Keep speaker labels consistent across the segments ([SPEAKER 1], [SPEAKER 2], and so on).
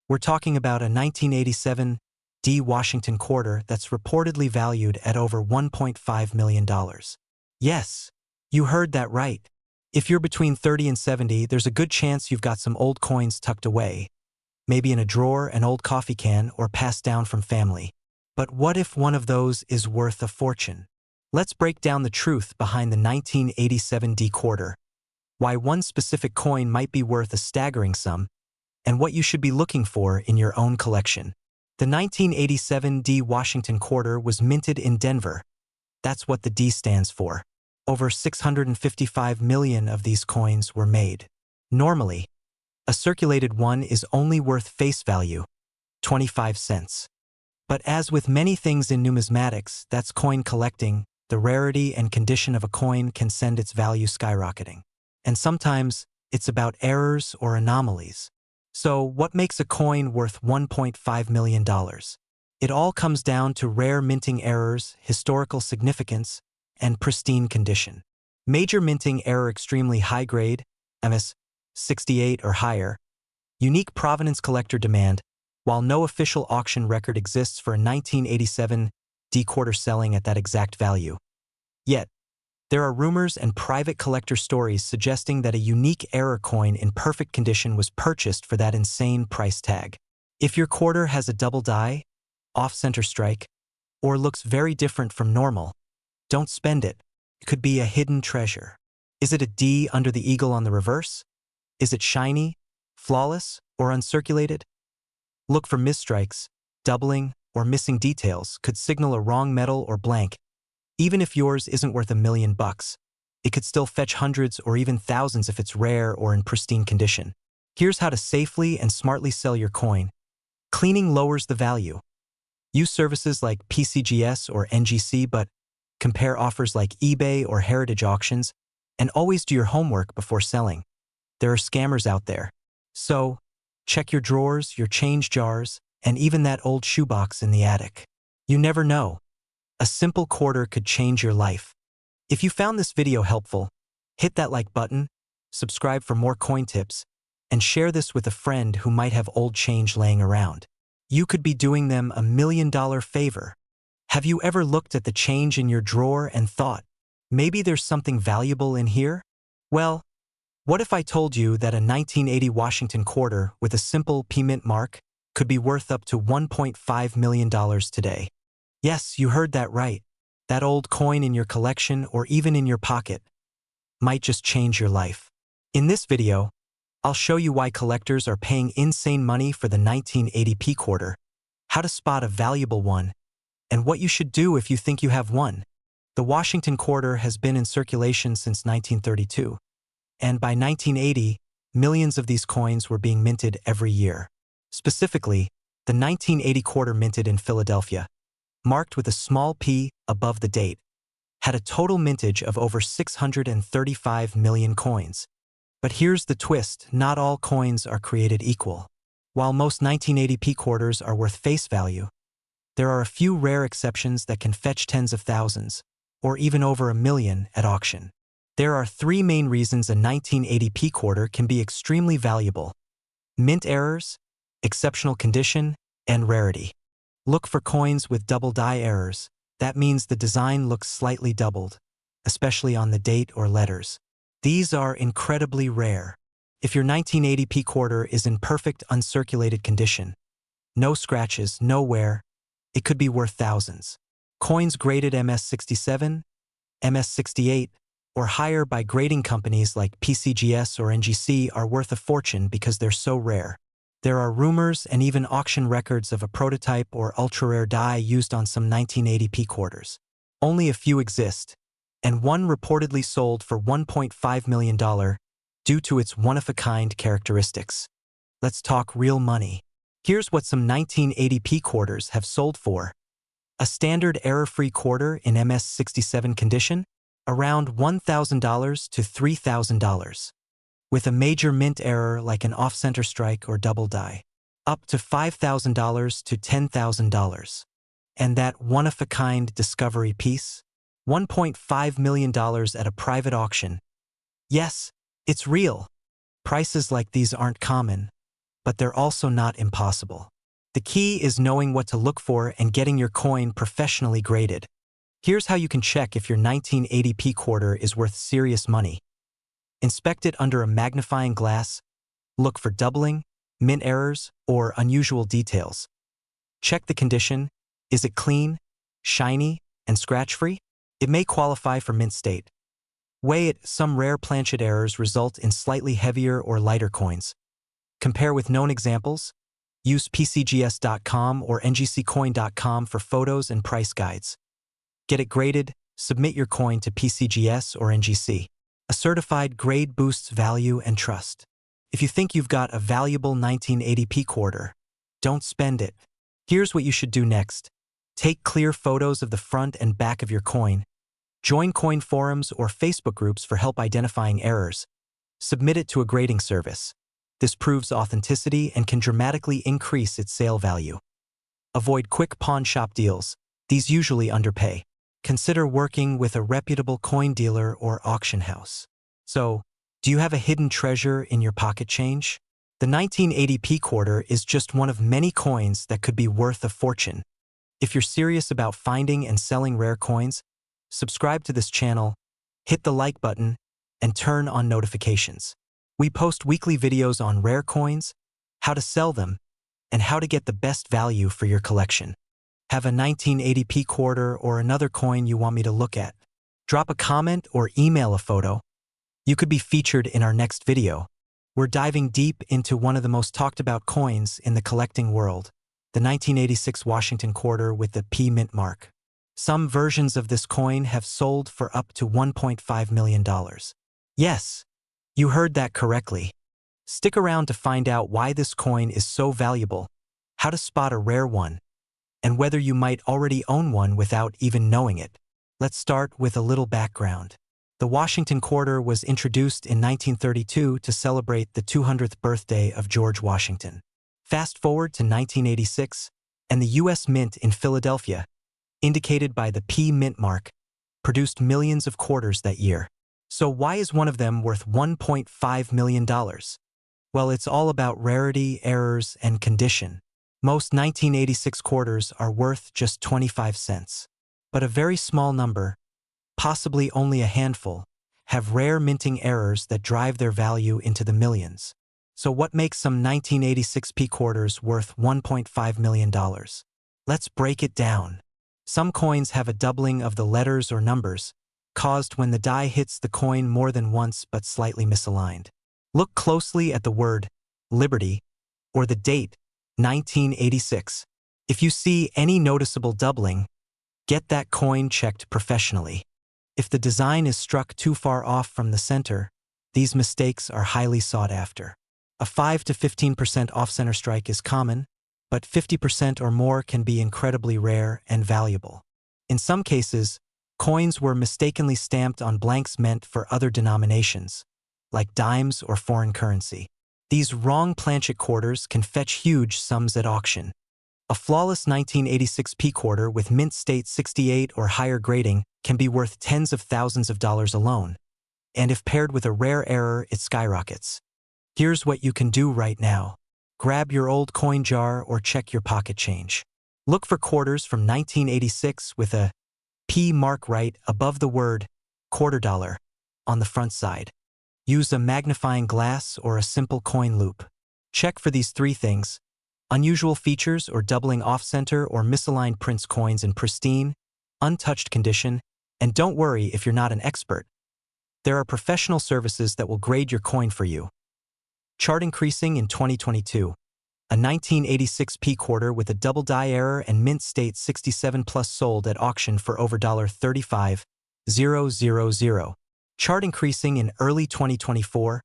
[SPEAKER 1] We're talking about a 1987 D Washington quarter that's reportedly valued at over $1.5 million. Yes, you heard that right. If you're between 30 and 70, there's a good chance you've got some old coins tucked away, maybe in a drawer, an old coffee can, or passed down from family. But what if one of those is worth a fortune? Let's break down the truth behind the 1987 D quarter, why one specific coin might be worth a staggering sum, and what you should be looking for in your own collection. The 1987 D Washington quarter was minted in Denver. That's what the D stands for. Over 655 million of these coins were made. Normally, a circulated one is only worth face value, 25 cents. But as with many things in numismatics, that's coin collecting, the rarity and condition of a coin can send its value skyrocketing. And sometimes, it's about errors or anomalies. So, what makes a coin worth $1.5 million? It all comes down to rare minting errors, historical significance, and pristine condition. Major minting error: extremely high grade, MS 68 or higher, unique provenance collector demand. While no official auction record exists for a 1987 D quarter selling at that exact value. Yet, there are rumors and private collector stories suggesting that a unique error coin in perfect condition was purchased for that insane price tag. If your quarter has a double die, off-center strike, or looks very different from normal, don't spend it. It could be a hidden treasure. Is it a D under the eagle on the reverse? Is it shiny, flawless, or uncirculated? Look for misstrikes, doubling, or missing details could signal a wrong metal or blank. Even if yours isn't worth $1 million, it could still fetch hundreds or even thousands if it's rare or in pristine condition. Here's how to safely and smartly sell your coin. Cleaning lowers the value. Use services like PCGS or NGC, but compare offers like eBay or Heritage Auctions, and always do your homework before selling. There are scammers out there. So, check your drawers, your change jars, and even that old shoebox in the attic. You never know. A simple quarter could change your life. If you found this video helpful, hit that like button, subscribe for more coin tips, and share this with a friend who might have old change laying around. You could be doing them a $1 million favor. Have you ever looked at the change in your drawer and thought, maybe there's something valuable in here? Well, what if I told you that a 1980 Washington quarter with a simple P mint mark could be worth up to $1.5 million today? Yes, you heard that right. That old coin in your collection or even in your pocket might just change your life. In this video, I'll show you why collectors are paying insane money for the 1980 P quarter, how to spot a valuable one, and what you should do if you think you have one. The Washington quarter has been in circulation since 1932, and by 1980, millions of these coins were being minted every year. Specifically, the 1980 quarter minted in Philadelphia, marked with a small p above the date, had a total mintage of over 635 million coins. But here's the twist: not all coins are created equal. While most 1980 P quarters are worth face value, there are a few rare exceptions that can fetch tens of thousands, or even over $1 million at auction. There are three main reasons a 1980 P quarter can be extremely valuable: mint errors, exceptional condition, and rarity. Look for coins with double die errors. That means the design looks slightly doubled, especially on the date or letters. These are incredibly rare. If your 1980 P quarter is in perfect uncirculated condition, no scratches, no wear, it could be worth thousands. Coins graded MS67, MS68, or higher by grading companies like PCGS or NGC are worth a fortune because they're so rare. There are rumors and even auction records of a prototype or ultra-rare die used on some 1980 P quarters. Only a few exist, and one reportedly sold for $1.5 million due to its one-of-a-kind characteristics. Let's talk real money. Here's what some 1980 P quarters have sold for. A standard error-free quarter in MS67 condition, around $1,000 to $3,000. With a major mint error like an off-center strike or double die, up to $5,000 to $10,000. And that one-of-a-kind discovery piece, $1.5 million at a private auction. Yes, it's real. Prices like these aren't common, but they're also not impossible. The key is knowing what to look for and getting your coin professionally graded. Here's how you can check if your 1980p quarter is worth serious money. Inspect it under a magnifying glass. Look for doubling, mint errors, or unusual details. Check the condition. Is it clean, shiny, and scratch-free? It may qualify for mint state. Weigh it. Some rare planchet errors result in slightly heavier or lighter coins. Compare with known examples. Use PCGS.com or NGCcoin.com for photos and price guides. Get it graded. Submit your coin to PCGS or NGC. A certified grade boosts value and trust. If you think you've got a valuable 1980p quarter, don't spend it. Here's what you should do next. Take clear photos of the front and back of your coin. Join coin forums or Facebook groups for help identifying errors. Submit it to a grading service. This proves authenticity and can dramatically increase its sale value. Avoid quick pawn shop deals. These usually underpay. Consider working with a reputable coin dealer or auction house. So, do you have a hidden treasure in your pocket change? The 1980p quarter is just one of many coins that could be worth a fortune. If you're serious about finding and selling rare coins, subscribe to this channel, hit the like button, and turn on notifications. We post weekly videos on rare coins, how to sell them, and how to get the best value for your collection. Have a 1980p quarter or another coin you want me to look at? Drop a comment or email a photo. You could be featured in our next video. We're diving deep into one of the most talked about coins in the collecting world, the 1986 Washington quarter with the P mint mark. Some versions of this coin have sold for up to $1.5 million. Yes, you heard that correctly. Stick around to find out why this coin is so valuable, how to spot a rare one, and whether you might already own one without even knowing it. Let's start with a little background. The Washington quarter was introduced in 1932 to celebrate the 200th birthday of George Washington. Fast forward to 1986, and the U.S. Mint in Philadelphia, indicated by the P mint mark, produced millions of quarters that year. So why is one of them worth $1.5 million? Well, it's all about rarity, errors, and condition. Most 1986 quarters are worth just 25 cents. But a very small number, possibly only a handful, have rare minting errors that drive their value into the millions. So what makes some 1986p quarters worth $1.5 million? Let's break it down. Some coins have a doubling of the letters or numbers, caused when the die hits the coin more than once but slightly misaligned. Look closely at the word Liberty or the date 1986. If you see any noticeable doubling, get that coin checked professionally. If the design is struck too far off from the center, these mistakes are highly sought after. A 5 to 15% off-center strike is common, but 50% or more can be incredibly rare and valuable. In some cases, coins were mistakenly stamped on blanks meant for other denominations, like dimes or foreign currency. These wrong planchet quarters can fetch huge sums at auction. A flawless 1986p quarter with mint state 68 or higher grading can be worth tens of thousands of dollars alone, and if paired with a rare error, it skyrockets. Here's what you can do right now. Grab your old coin jar or check your pocket change. Look for quarters from 1986 with a P mark right above the word quarter dollar on the front side. Use a magnifying glass or a simple coin loop. Check for these three things: unusual features or doubling off-center or misaligned prints coins in pristine, untouched condition, and don't worry if you're not an expert. There are professional services that will grade your coin for you. Chart increasing in 2022. A 1986p quarter with a double die error and mint state 67 plus sold at auction for over $35,000. Chart increasing in early 2024.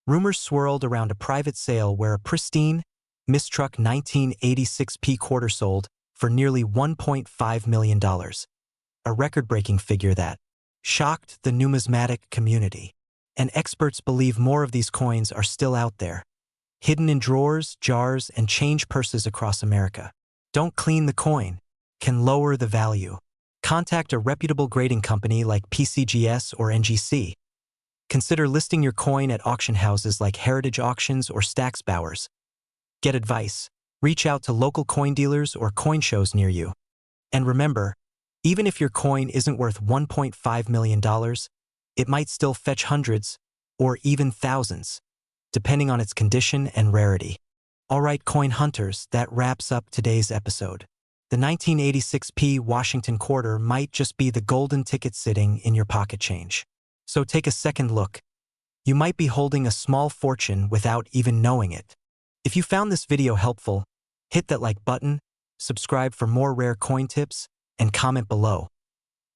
[SPEAKER 1] Rumors swirled around a private sale where a pristine, mistruck 1986p quarter sold for nearly $1.5 million. A record-breaking figure that shocked the numismatic community. And experts believe more of these coins are still out there, hidden in drawers, jars, and change purses across America. Don't clean the coin, can lower the value. Contact a reputable grading company like PCGS or NGC. Consider listing your coin at auction houses like Heritage Auctions or Stack's Bowers. Get advice. Reach out to local coin dealers or coin shows near you. And remember, even if your coin isn't worth $1.5 million, it might still fetch hundreds or even thousands, depending on its condition and rarity. Alright, coin hunters, that wraps up today's episode. The 1986 P Washington quarter might just be the golden ticket sitting in your pocket change. So take a second look. You might be holding a small fortune without even knowing it. If you found this video helpful, hit that like button, subscribe for more rare coin tips, and comment below.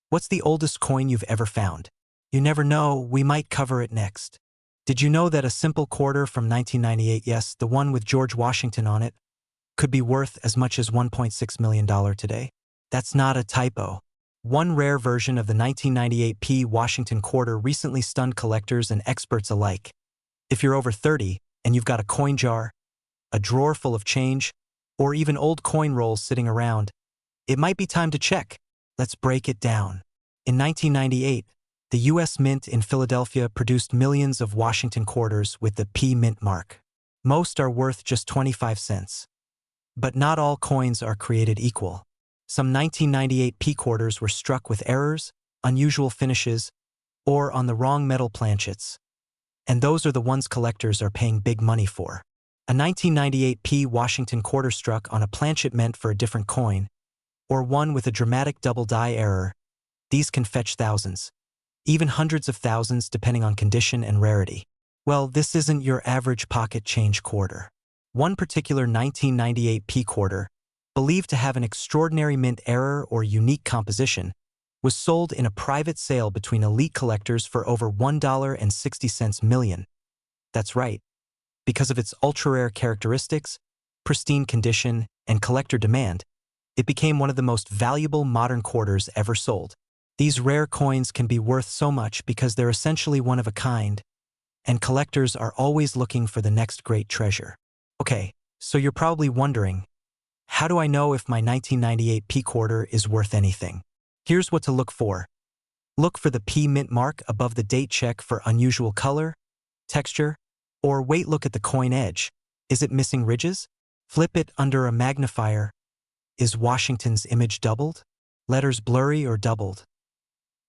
[SPEAKER 1] What's the oldest coin you've ever found? You never know, we might cover it next. Did you know that a simple quarter from 1998, yes, the one with George Washington on it, could be worth as much as $1.6 million today? That's not a typo. One rare version of the 1998 P Washington quarter recently stunned collectors and experts alike. If you're over 30 and you've got a coin jar, a drawer full of change, or even old coin rolls sitting around, it might be time to check. Let's break it down. In 1998, the U.S. Mint in Philadelphia produced millions of Washington quarters with the P Mint mark. Most are worth just 25 cents. But not all coins are created equal. Some 1998 P quarters were struck with errors, unusual finishes, or on the wrong metal planchets. And those are the ones collectors are paying big money for. A 1998 P Washington quarter struck on a planchet meant for a different coin, or one with a dramatic double die error. These can fetch thousands, even hundreds of thousands depending on condition and rarity. Well, this isn't your average pocket change quarter. One particular 1998 P quarter, believed to have an extraordinary mint error or unique composition, was sold in a private sale between elite collectors for over $1.60 million. That's right. Because of its ultra-rare characteristics, pristine condition, and collector demand, it became one of the most valuable modern quarters ever sold. These rare coins can be worth so much because they're essentially one of a kind, and collectors are always looking for the next great treasure. Okay, so you're probably wondering, how do I know if my 1998 P quarter is worth anything? Here's what to look for. Look for the P Mint mark above the date. Check for unusual color, texture, or wait, look at the coin edge. Is it missing ridges? Flip it under a magnifier. Is Washington's image doubled? Letters blurry or doubled?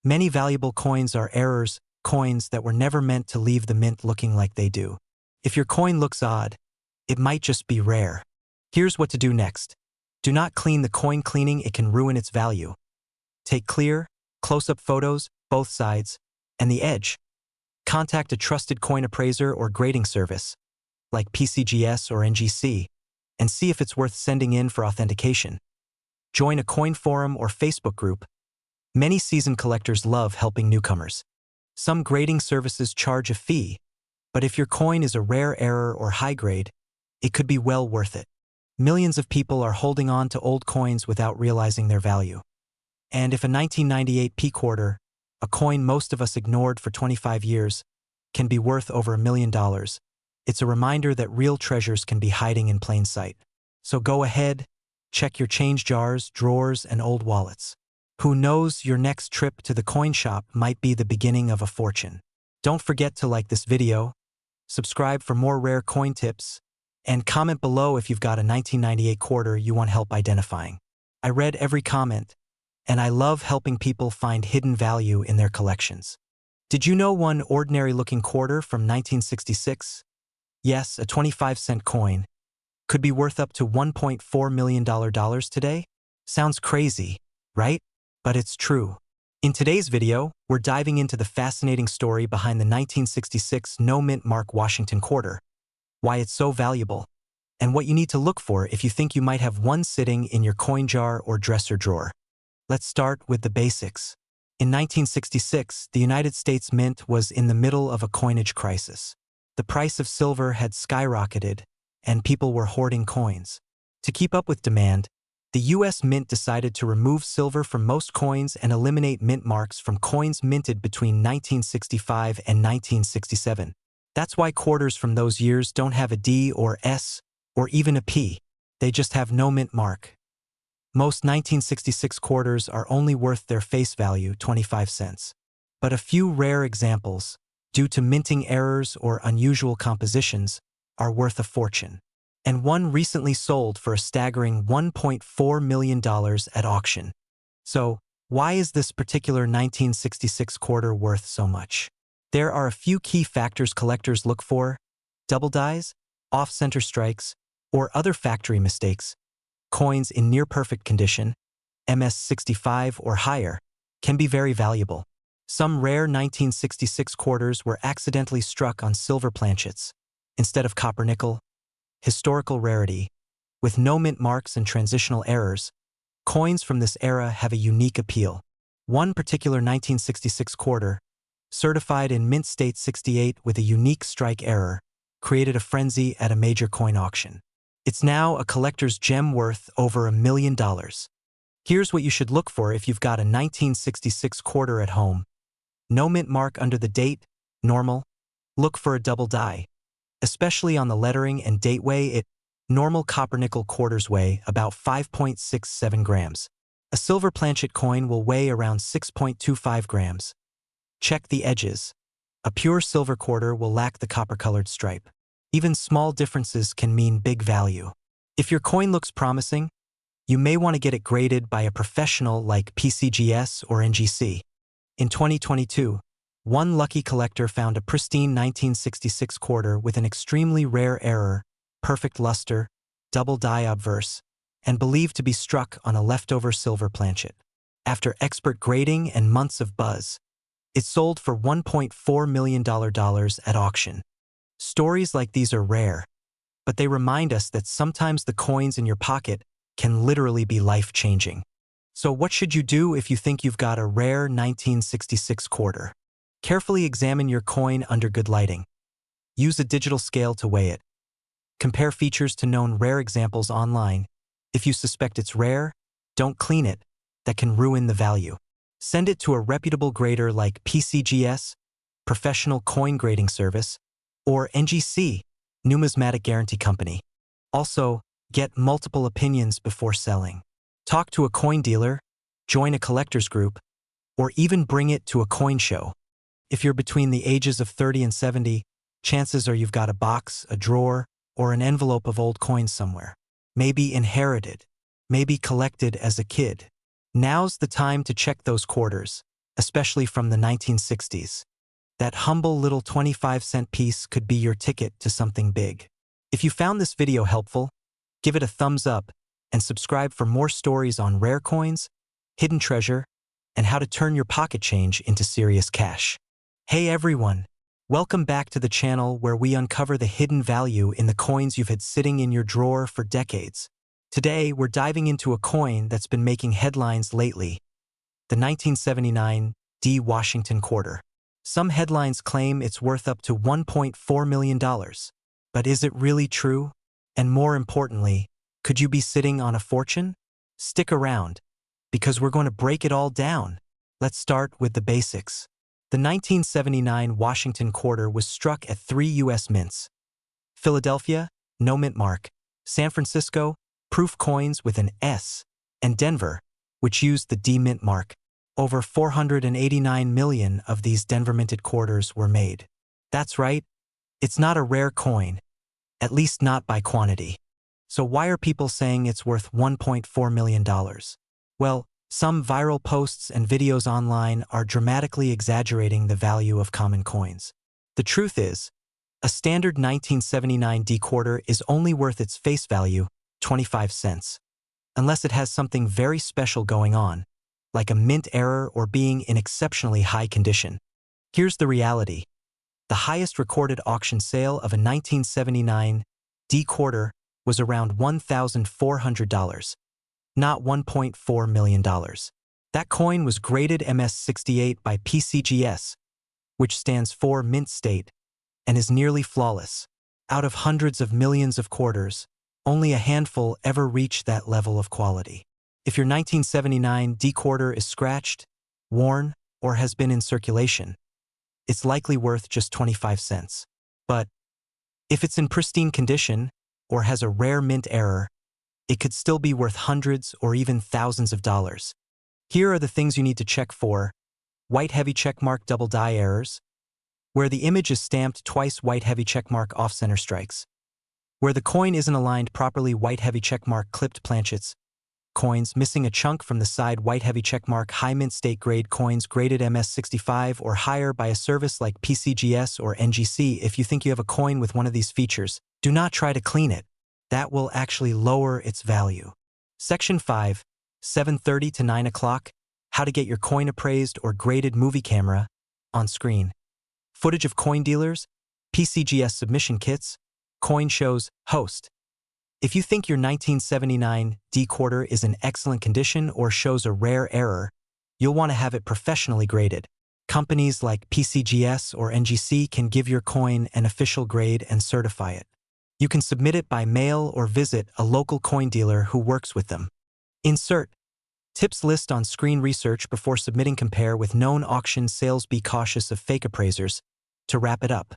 [SPEAKER 1] Many valuable coins are errors, coins that were never meant to leave the mint looking like they do. If your coin looks odd, it might just be rare. Here's what to do next. Do not clean the coin. Cleaning it can ruin its value. Take clear, close-up photos, both sides, and the edge. Contact a trusted coin appraiser or grading service, like PCGS or NGC, and see if it's worth sending in for authentication. Join a coin forum or Facebook group. Many seasoned collectors love helping newcomers. Some grading services charge a fee, but if your coin is a rare error or high grade, it could be well worth it. Millions of people are holding on to old coins without realizing their value. And if a 1998 P quarter, a coin most of us ignored for 25 years, can be worth over $1 million, it's a reminder that real treasures can be hiding in plain sight. So go ahead, check your change jars, drawers, and old wallets. Who knows, your next trip to the coin shop might be the beginning of a fortune. Don't forget to like this video, subscribe for more rare coin tips, and comment below if you've got a 1998 quarter you want help identifying. I read every comment, and I love helping people find hidden value in their collections. Did you know one ordinary-looking quarter from 1966? Yes, a 25-cent coin could be worth up to $1.4 million today? Sounds crazy, right? But it's true. In today's video, we're diving into the fascinating story behind the 1966 No Mint Mark Washington quarter, why it's so valuable, and what you need to look for if you think you might have one sitting in your coin jar or dresser drawer. Let's start with the basics. In 1966, the United States Mint was in the middle of a coinage crisis. The price of silver had skyrocketed, and people were hoarding coins. To keep up with demand, the U.S. Mint decided to remove silver from most coins and eliminate mint marks from coins minted between 1965 and 1967. That's why quarters from those years don't have a D or S, or even a P. They just have no mint mark. Most 1966 quarters are only worth their face value, 25 cents. But a few rare examples, due to minting errors or unusual compositions, are worth a fortune. and one recently sold for a staggering $1.4 million at auction. So, why is this particular 1966 quarter worth so much? There are a few key factors collectors look for: double dies, off-center strikes, or other factory mistakes. Coins in near-perfect condition, MS65 or higher, can be very valuable. Some rare 1966 quarters were accidentally struck on silver planchets instead of copper-nickel. Historical rarity. With no mint marks and transitional errors, coins from this era have a unique appeal. One particular 1966 quarter, certified in Mint State 68 with a unique strike error, created a frenzy at a major coin auction. It's now a collector's gem worth over $1 million. Here's what you should look for if you've got a 1966 quarter at home. No mint mark under the date, normal. Look for a double die. Especially on the lettering and date weigh, normal copper-nickel quarters weigh about 5.67 grams. A silver planchet coin will weigh around 6.25 grams. Check the edges. A pure silver quarter will lack the copper-colored stripe. Even small differences can mean big value. If your coin looks promising, you may want to get it graded by a professional like PCGS or NGC. In 2022, one lucky collector found a pristine 1966 quarter with an extremely rare error, perfect luster, double die obverse, and believed to be struck on a leftover silver planchet. After expert grading and months of buzz, it sold for $1.4 million at auction. Stories like these are rare, but they remind us that sometimes the coins in your pocket can literally be life-changing. So what should you do if you think you've got a rare 1966 quarter? Carefully examine your coin under good lighting. Use a digital scale to weigh it. Compare features to known rare examples online. If you suspect it's rare, don't clean it. That can ruin the value. Send it to a reputable grader like PCGS, Professional Coin Grading Service, or NGC, Numismatic Guarantee Company. Also, get multiple opinions before selling. Talk to a coin dealer, join a collector's group, or even bring it to a coin show. If you're between the ages of 30 and 70, chances are you've got a box, a drawer, or an envelope of old coins somewhere. Maybe inherited, maybe collected as a kid. Now's the time to check those quarters, especially from the 1960s. That humble little 25-cent piece could be your ticket to something big. If you found this video helpful, give it a thumbs up and subscribe for more stories on rare coins, hidden treasure, and how to turn your pocket change into serious cash. Hey everyone! Welcome back to the channel where we uncover the hidden value in the coins you've had sitting in your drawer for decades. Today, we're diving into a coin that's been making headlines lately, the 1979 D. Washington quarter. Some headlines claim it's worth up to $1.4 million. But is it really true? And more importantly, could you be sitting on a fortune? Stick around, because we're going to break it all down. Let's start with the basics. The 1979 Washington quarter was struck at 3 U.S. mints. Philadelphia, no mint mark. San Francisco, proof coins with an S. And Denver, which used the D mint mark. Over 489 million of these Denver minted quarters were made. That's right, it's not a rare coin, at least not by quantity. So why are people saying it's worth $1.4 million? Well, some viral posts and videos online are dramatically exaggerating the value of common coins. The truth is, a standard 1979 D quarter is only worth its face value, 25 cents. Unless it has something very special going on, like a mint error or being in exceptionally high condition. Here's the reality. The highest recorded auction sale of a 1979 D quarter was around $1,400. Not $1.4 million. That coin was graded MS68 by PCGS, which stands for Mint State, and is nearly flawless. Out of hundreds of millions of quarters, only a handful ever reach that level of quality. If your 1979 D quarter is scratched, worn, or has been in circulation, it's likely worth just 25 cents. But if it's in pristine condition or has a rare mint error, it could still be worth hundreds or even thousands of dollars. Here are the things you need to check for: white heavy checkmark double die errors, where the image is stamped twice white heavy checkmark off-center strikes, Where the coin isn't aligned properly, white heavy checkmark, clipped planchets. Coins missing a chunk from the side, white heavy checkmark, high mint state grade coins graded MS65 or higher by a service like PCGS or NGC. If you think you have a coin with one of these features, do not try to clean it. That will actually lower its value. Section 5, 7:30 to 9 o'clock, how to get your coin appraised or graded, movie camera, on screen. Footage of coin dealers, PCGS submission kits, coin shows, host. If you think your 1979 D quarter is in excellent condition or shows a rare error, you'll want to have it professionally graded. Companies like PCGS or NGC can give your coin an official grade and certify it. You can submit it by mail or visit a local coin dealer who works with them. Insert. Tips list on screen. Research before submitting. Compare with known auction sales. Be cautious of fake appraisers. To wrap it up,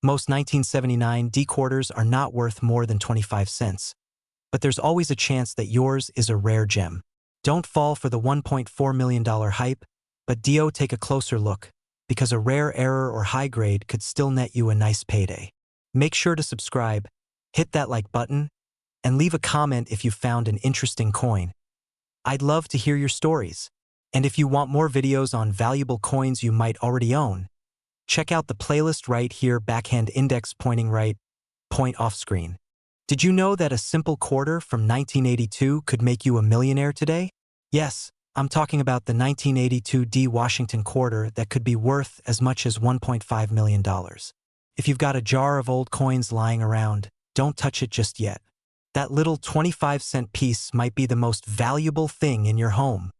[SPEAKER 1] most 1979 D quarters are not worth more than 25 cents. But there's always a chance that yours is a rare gem. Don't fall for the $1.4 million hype, but take a closer look, because a rare error or high grade could still net you a nice payday. Make sure to subscribe, hit that like button, and leave a comment if you found an interesting coin. I'd love to hear your stories. And if you want more videos on valuable coins you might already own, check out the playlist right here. Backhand index pointing right, point off screen. Did you know that a simple quarter from 1982 could make you a millionaire today? Yes, I'm talking about the 1982 D Washington quarter that could be worth as much as $1.5 million. If you've got a jar of old coins lying around, don't touch it just yet. That little 25-cent piece might be the most valuable thing in your home.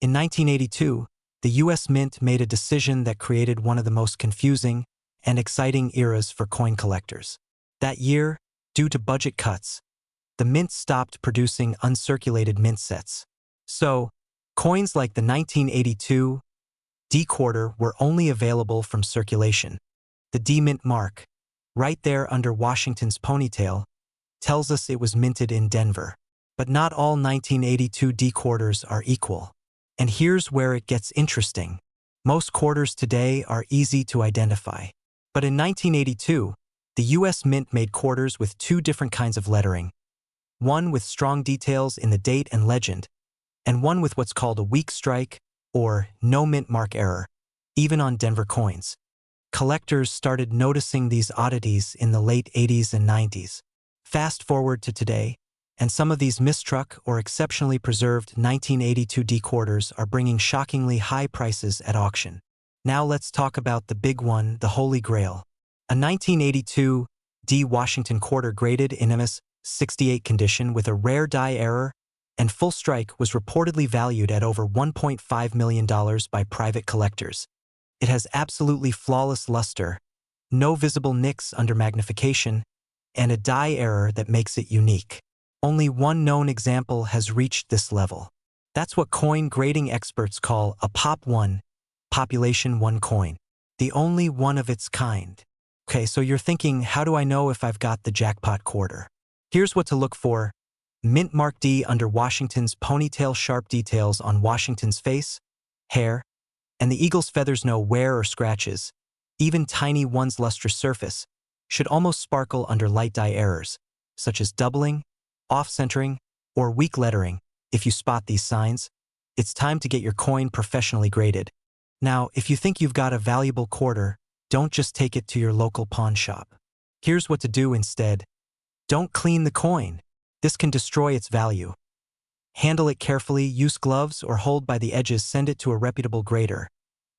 [SPEAKER 1] In 1982, the U.S. Mint made a decision that created one of the most confusing and exciting eras for coin collectors. That year, due to budget cuts, the Mint stopped producing uncirculated mint sets. So, coins like the 1982 D quarter were only available from circulation. The D Mint mark, right there under Washington's ponytail, tells us it was minted in Denver. But not all 1982 D quarters are equal. And here's where it gets interesting. Most quarters today are easy to identify. But in 1982, the U.S. Mint made quarters with two different kinds of lettering. One with strong details in the date and legend, and one with what's called a weak strike or no mint mark error, even on Denver coins. Collectors started noticing these oddities in the late 80s and 90s. Fast forward to today, and some of these mistruck or exceptionally preserved 1982 D quarters are bringing shockingly high prices at auction. Now let's talk about the big one, the Holy Grail. A 1982 D Washington quarter graded in MS68 condition with a rare die error and full strike was reportedly valued at over $1.5 million by private collectors. It has absolutely flawless luster, no visible nicks under magnification, and a die error that makes it unique. Only one known example has reached this level. That's what coin grading experts call a Pop 1, Population 1 coin. The only one of its kind. Okay, so you're thinking, how do I know if I've got the jackpot quarter? Here's what to look for. Mint mark D under Washington's ponytail, sharp details on Washington's face, hair, and the eagle's feathers, no wear or scratches. Even tiny one's lustrous surface should almost sparkle under light die errors, such as doubling, off-centering, or weak lettering. If you spot these signs, it's time to get your coin professionally graded. Now, if you think you've got a valuable quarter, don't just take it to your local pawn shop. Here's what to do instead. Don't clean the coin. This can destroy its value. Handle it carefully, use gloves or hold by the edges. Send it to a reputable grader,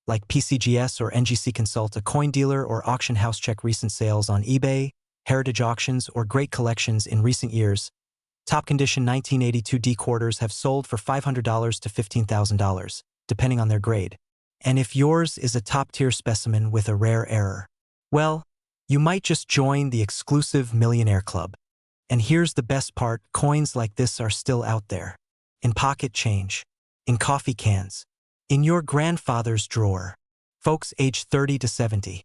[SPEAKER 1] like PCGS or NGC. Consult a coin dealer or auction house. Check recent sales on eBay, Heritage Auctions, or Great Collections in recent years. Top condition 1982 D quarters have sold for $500 to $15,000, depending on their grade. And if yours is a top-tier specimen with a rare error, well, you might just join the exclusive Millionaire Club. And here's the best part, coins like this are still out there. In pocket change, in coffee cans, in your grandfather's drawer. Folks aged 30 to 70.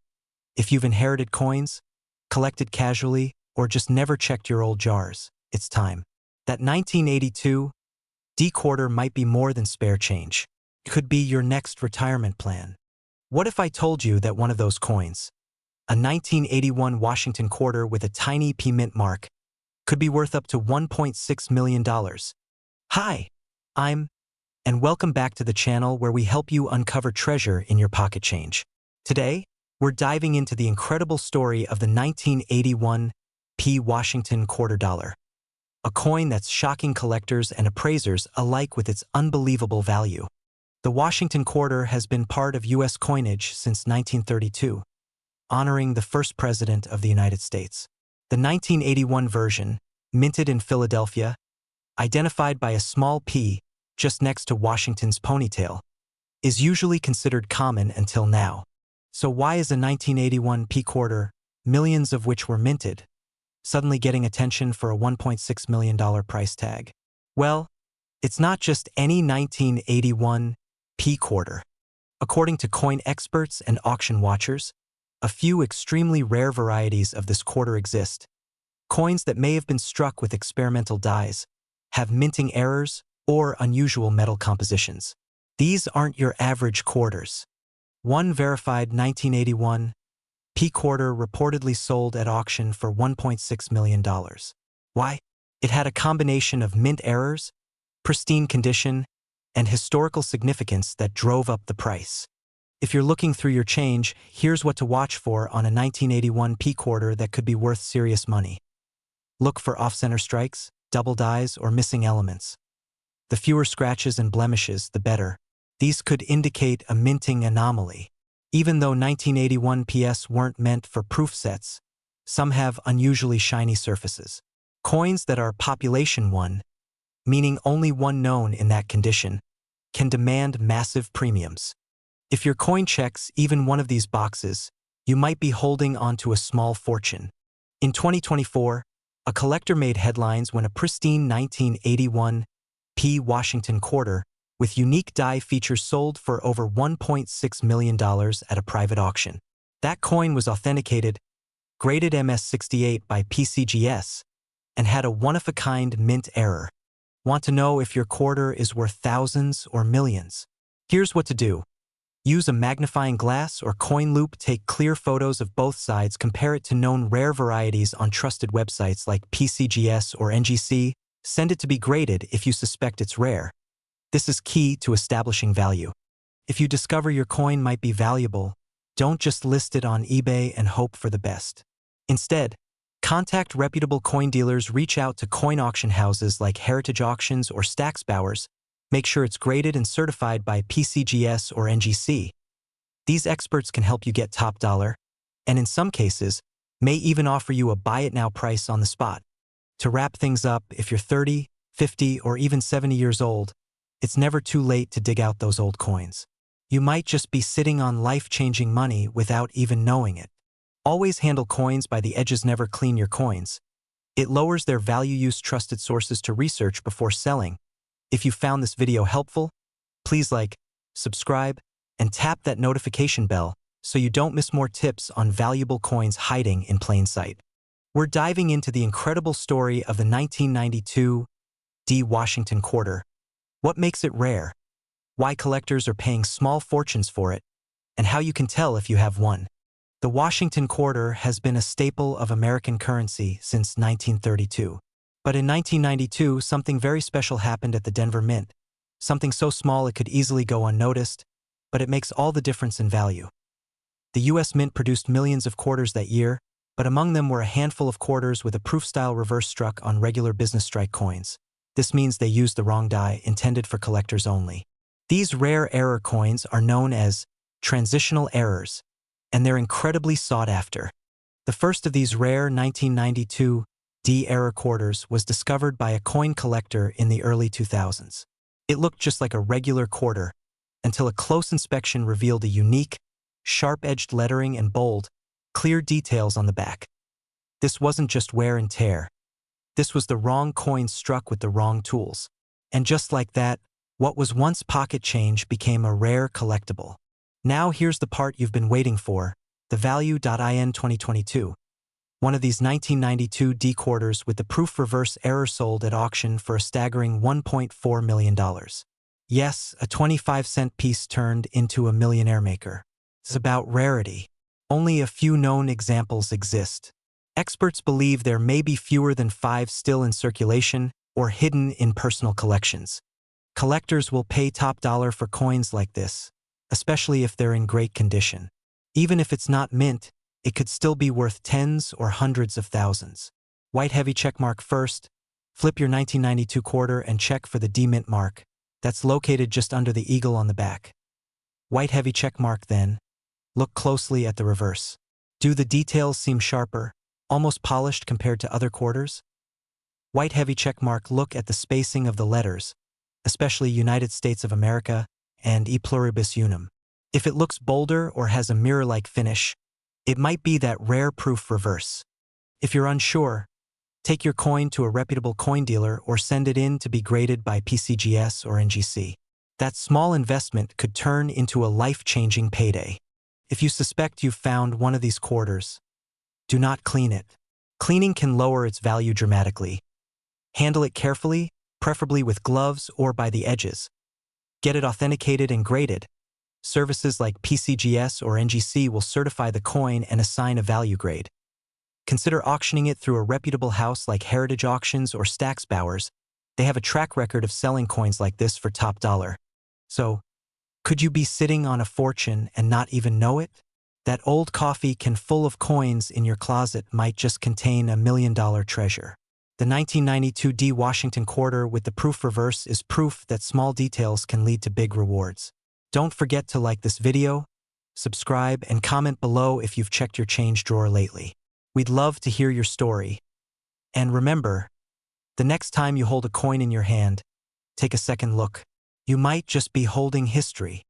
[SPEAKER 1] If you've inherited coins, collected casually, or just never checked your old jars, it's time. That 1982 D quarter might be more than spare change. It could be your next retirement plan. What if I told you that one of those coins, A 1981 Washington quarter with a tiny P mint mark could be worth up to $1.6 million. Hi, and welcome back to the channel where we help you uncover treasure in your pocket change. Today, we're diving into the incredible story of the 1981 P Washington quarter dollar, a coin that's shocking collectors and appraisers alike with its unbelievable value. The Washington quarter has been part of U.S. coinage since 1932, honoring the first president of the United States. The 1981 version, minted in Philadelphia, identified by a small P just next to Washington's ponytail, is usually considered common until now. So why is a 1981 P quarter, millions of which were minted, suddenly getting attention for a $1.6 million price tag? Well, it's not just any 1981 P quarter. According to coin experts and auction watchers, a few extremely rare varieties of this quarter exist. Coins that may have been struck with experimental dies, have minting errors, or unusual metal compositions. These aren't your average quarters. One verified 1981 P quarter reportedly sold at auction for $1.6 million. Why? It had a combination of mint errors, pristine condition, and historical significance that drove up the price. If you're looking through your change, here's what to watch for on a 1981 P quarter that could be worth serious money. Look for off-center strikes, double dies, or missing elements. The fewer scratches and blemishes, the better. These could indicate a minting anomaly. Even though 1981 PS weren't meant for proof sets, some have unusually shiny surfaces. Coins that are population 1, meaning only one known in that condition, can demand massive premiums. If your coin checks even one of these boxes, you might be holding onto a small fortune. In 2024, a collector made headlines when a pristine 1981 P Washington quarter with unique die features sold for over $1.6 million at a private auction. That coin was authenticated, graded MS68 by PCGS, and had a one-of-a-kind mint error. Want to know if your quarter is worth thousands or millions? Here's what to do. Use a magnifying glass or coin loop, take clear photos of both sides, compare it to known rare varieties on trusted websites like PCGS or NGC, send it to be graded if you suspect it's rare. This is key to establishing value. If you discover your coin might be valuable, don't just list it on eBay and hope for the best. Instead, contact reputable coin dealers, reach out to coin auction houses like Heritage Auctions or Stack's Bowers. Make sure it's graded and certified by PCGS or NGC. These experts can help you get top dollar, and in some cases, may even offer you a buy-it-now price on the spot. To wrap things up, if you're 30, 50, or even 70 years old, it's never too late to dig out those old coins. You might just be sitting on life-changing money without even knowing it. Always handle coins by the edges, never clean your coins. It lowers their value. Use trusted sources to research before selling. If you found this video helpful, please like, subscribe, and tap that notification bell so you don't miss more tips on valuable coins hiding in plain sight. We're diving into the incredible story of the 1992 D Washington quarter. What makes it rare? Why collectors are paying small fortunes for it? And how you can tell if you have one. The Washington quarter has been a staple of American currency since 1932. But in 1992, something very special happened at the Denver Mint. Something so small it could easily go unnoticed, but it makes all the difference in value. The U.S. Mint produced millions of quarters that year, but among them were a handful of quarters with a proof-style reverse struck on regular business strike coins. This means they used the wrong die, intended for collectors only. These rare error coins are known as transitional errors, and they're incredibly sought after. The first of these rare 1992 D error quarters was discovered by a coin collector in the early 2000s. It looked just like a regular quarter until a close inspection revealed a unique, sharp-edged lettering and bold, clear details on the back. This wasn't just wear and tear. This was the wrong coin struck with the wrong tools. And just like that, what was once pocket change became a rare collectible. Now here's the part you've been waiting for, the Value.in 2022. One of these 1992 D quarters with the proof reverse error sold at auction for a staggering $1.4 million. Yes, a 25-cent piece turned into a millionaire maker. It's about rarity. Only a few known examples exist. Experts believe there may be fewer than 5 still in circulation or hidden in personal collections. Collectors will pay top dollar for coins like this, especially if they're in great condition. Even if it's not mint, it could still be worth tens or hundreds of thousands. White heavy checkmark first. Flip your 1992 quarter and check for the D mint mark. That's located just under the eagle on the back. White heavy checkmark then. Look closely at the reverse. Do the details seem sharper, almost polished compared to other quarters? White heavy checkmark. Look at the spacing of the letters, especially United States of America and E pluribus unum. If it looks bolder or has a mirror-like finish, it might be that rare proof reverse. If you're unsure, take your coin to a reputable coin dealer or send it in to be graded by PCGS or NGC. That small investment could turn into a life-changing payday. If you suspect you've found one of these quarters, do not clean it. Cleaning can lower its value dramatically. Handle it carefully, preferably with gloves or by the edges. Get it authenticated and graded. Services like PCGS or NGC will certify the coin and assign a value grade. Consider auctioning it through a reputable house like Heritage Auctions or Stack's Bowers. They have a track record of selling coins like this for top dollar. So, could you be sitting on a fortune and not even know it? That old coffee can full of coins in your closet might just contain $1 million treasure. The 1992 D Washington quarter with the proof reverse is proof that small details can lead to big rewards. Don't forget to like this video, subscribe, and comment below if you've checked your change drawer lately. We'd love to hear your story. And remember, the next time you hold a coin in your hand, take a second look. You might just be holding history.